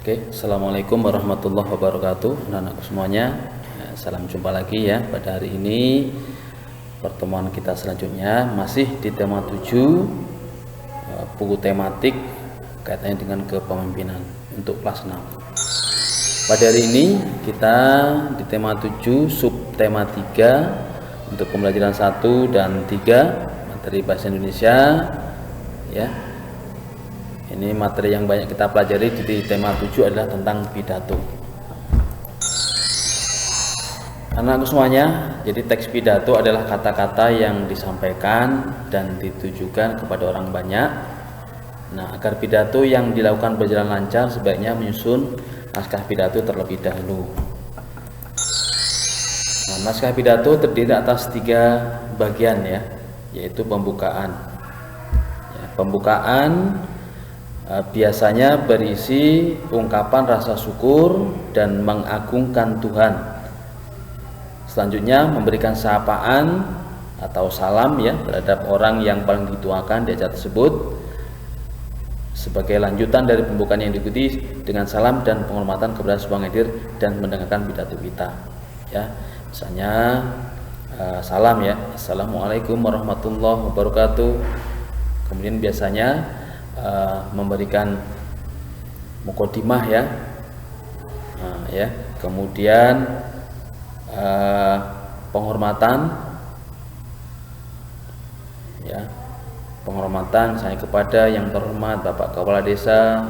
Oke, Assalamualaikum warahmatullahi wabarakatuh, anak-anakku semuanya. Salam jumpa lagi ya pada hari ini. Pertemuan kita selanjutnya masih di tema 7, buku tematik kaitannya dengan kepemimpinan untuk kelas 6. Pada hari ini kita di tema 7, subtema 3 untuk pembelajaran 1 dan 3 materi bahasa Indonesia ya. Ini materi yang banyak kita pelajari di tema 7 adalah tentang pidato. Anak-anak semuanya, jadi teks pidato adalah kata-kata yang disampaikan dan ditujukan kepada orang banyak. Nah, agar pidato yang dilakukan berjalan lancar, sebaiknya menyusun naskah pidato terlebih dahulu. Nah, naskah pidato terdiri atas 3 bagian ya, yaitu pembukaan. Pembukaan biasanya berisi ungkapan rasa syukur dan mengagungkan Tuhan. Selanjutnya memberikan sapaan atau salam ya terhadap orang yang paling dituakan di acara tersebut. Sebagai lanjutan dari pembukaan yang diikuti dengan salam dan penghormatan kepada sebuah hadir dan mendengarkan pidato kita. Ya, misalnya salam ya, Assalamualaikum warahmatullahi wabarakatuh. Kemudian biasanya memberikan mukodimah ya, kemudian penghormatan ya, penghormatan misalnya kepada yang terhormat Bapak Kepala Desa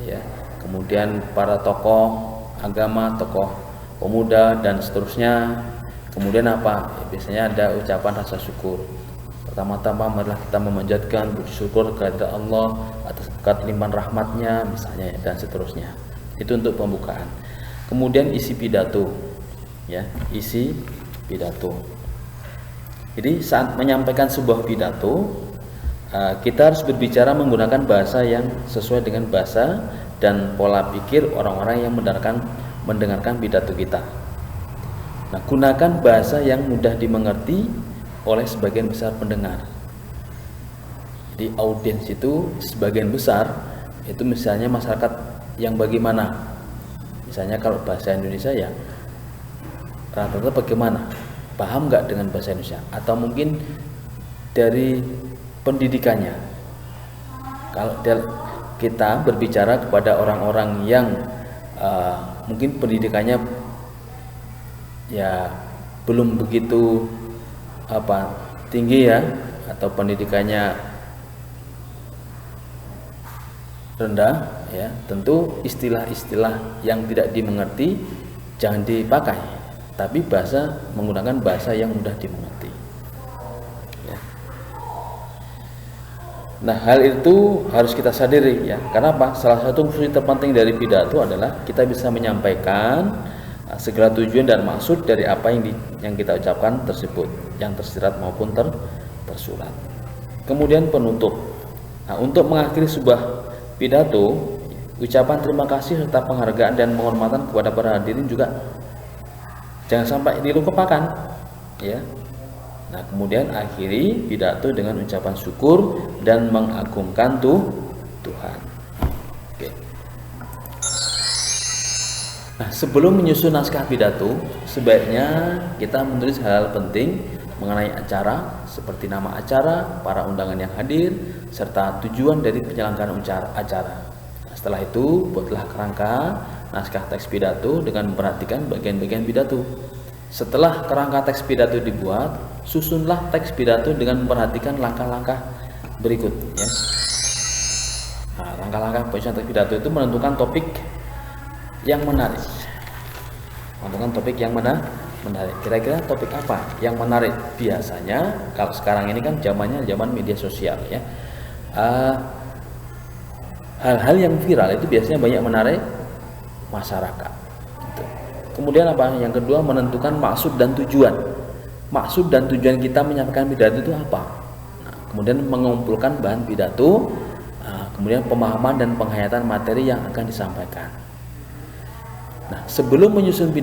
ya, kemudian para tokoh agama, tokoh pemuda dan seterusnya. Kemudian apa ya, biasanya ada ucapan rasa syukur. Pertama-tama marilah kita memanjatkan puji syukur kepada Allah atas berkat limpahan rahmatnya misalnya dan seterusnya. Itu untuk pembukaan. Kemudian isi pidato ya, isi pidato. Jadi saat menyampaikan sebuah pidato, kita harus berbicara menggunakan bahasa yang sesuai dengan bahasa dan pola pikir orang-orang yang mendengarkan pidato kita. Nah, gunakan bahasa yang mudah dimengerti oleh sebagian besar pendengar. Di audiens itu sebagian besar itu misalnya masyarakat yang bagaimana? Misalnya kalau bahasa Indonesia ya rata-rata bagaimana? Paham nggak dengan bahasa Indonesia? Atau mungkin dari pendidikannya? Kalau kita berbicara kepada orang-orang yang mungkin pendidikannya ya belum begitu tinggi ya, atau pendidikannya rendah ya, tentu istilah-istilah yang tidak dimengerti jangan dipakai, tapi menggunakan bahasa yang mudah dimengerti ya. Nah, hal itu harus kita sadari ya. Karena apa? Salah satu fungsi terpenting dari pidato adalah kita bisa menyampaikan segala tujuan dan maksud dari apa yang kita ucapkan tersebut, yang tersirat maupun tersurat. Kemudian penutup. Nah, untuk mengakhiri sebuah pidato, ucapan terima kasih serta penghargaan dan penghormatan kepada para hadirin juga jangan sampai dilupakan ya. Nah, kemudian akhiri pidato dengan ucapan syukur dan mengagungkan Tuhan. Nah, sebelum menyusun naskah pidato, sebaiknya kita menulis hal-hal penting mengenai acara seperti nama acara, para undangan yang hadir, serta tujuan dari penyelenggaraan acara. Nah, setelah itu, buatlah kerangka naskah teks pidato dengan memperhatikan bagian-bagian pidato. Setelah kerangka teks pidato dibuat, susunlah teks pidato dengan memperhatikan langkah-langkah berikut ya. Nah, langkah-langkah penyusunan teks pidato itu menentukan topik yang menarik. Kira-kira topik apa yang menarik? Biasanya kalau sekarang ini kan zaman media sosial ya. Hal-hal yang viral itu biasanya banyak menarik masyarakat. Gitu. Kemudian apa? Yang kedua, menentukan maksud dan tujuan. Maksud dan tujuan kita menyampaikan pidato itu apa? Nah, kemudian mengumpulkan bahan pidato, kemudian pemahaman dan penghayatan materi yang akan disampaikan. Nah, sebelum menyusun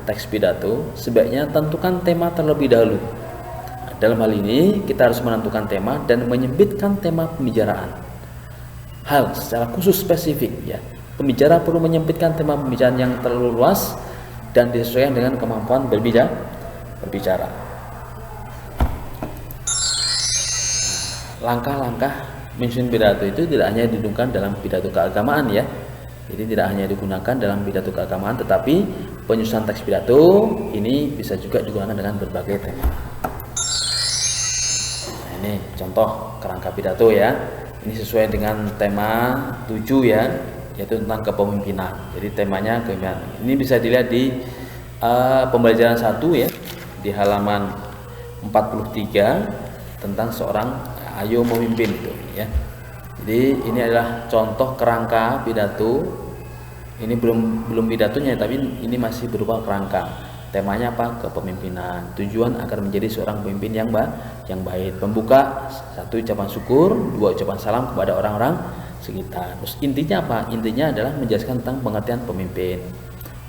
teks pidato, sebaiknya tentukan tema terlebih dahulu. Nah, dalam hal ini, kita harus menentukan tema dan menyempitkan tema pembicaraan. Hal secara khusus spesifik ya. Pembicara perlu menyempitkan tema pembicaraan yang terlalu luas dan disesuaikan dengan kemampuan berbicara. Langkah-langkah menyusun pidato itu tidak hanya digunakan dalam pidato keagamaan ya. Jadi tidak hanya digunakan dalam pidato keagamaan, tetapi penyusunan teks pidato ini bisa juga digunakan dengan berbagai tema. Nah, ini contoh kerangka pidato ya. Ini sesuai dengan tema 7 ya, yaitu tentang kepemimpinan. Jadi temanya kepemimpinan. Ini bisa dilihat di pembelajaran 1 ya, di halaman 43 tentang seorang ayo memimpin itu ya. Jadi ini adalah contoh kerangka pidato. Ini belum pidatonya, tapi ini masih berupa kerangka. Temanya apa? Kepemimpinan. Tujuan agar menjadi seorang pemimpin yang baik. Pembuka 1 ucapan syukur, 2 ucapan salam kepada orang-orang sekitar. Terus intinya apa? Intinya adalah menjelaskan tentang pengertian pemimpin.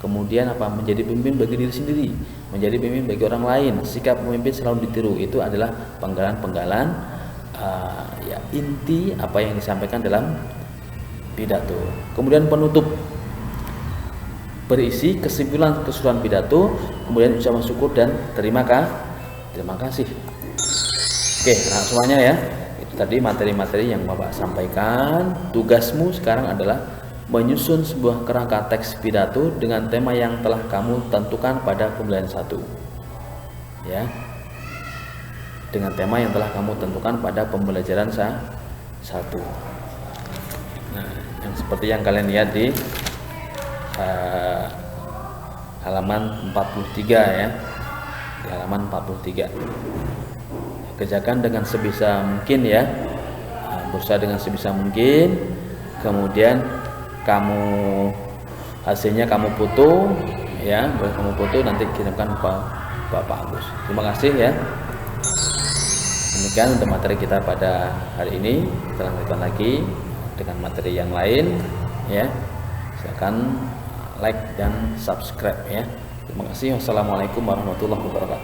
Kemudian apa? Menjadi pemimpin bagi diri sendiri, menjadi pemimpin bagi orang lain. Sikap pemimpin selalu ditiru. Itu adalah penggalan-penggalan ya inti apa yang disampaikan dalam pidato. Kemudian penutup berisi kesimpulan keseluruhan pidato, kemudian ucapan syukur dan terima kasih. Oke, nah semuanya ya. Itu tadi materi-materi yang Bapak sampaikan. Tugasmu sekarang adalah menyusun sebuah kerangka teks pidato dengan tema yang telah kamu tentukan pada pembelajaran 1. Ya. Dengan tema yang telah kamu tentukan pada pembelajaran 1. Nah, yang seperti yang kalian lihat di halaman 43 ya. Di halaman 43. Kerjakan dengan sebisa mungkin ya. Berusaha dengan sebisa mungkin. Kemudian hasilnya kamu foto ya, boleh kamu foto nanti kirimkan ke Bapak Agus. Terima kasih ya. Demikian untuk materi kita pada hari ini. Kita lanjutkan lagi dengan materi yang lain ya. Silakan like dan subscribe ya. Terima kasih. Wassalamualaikum warahmatullahi wabarakatuh.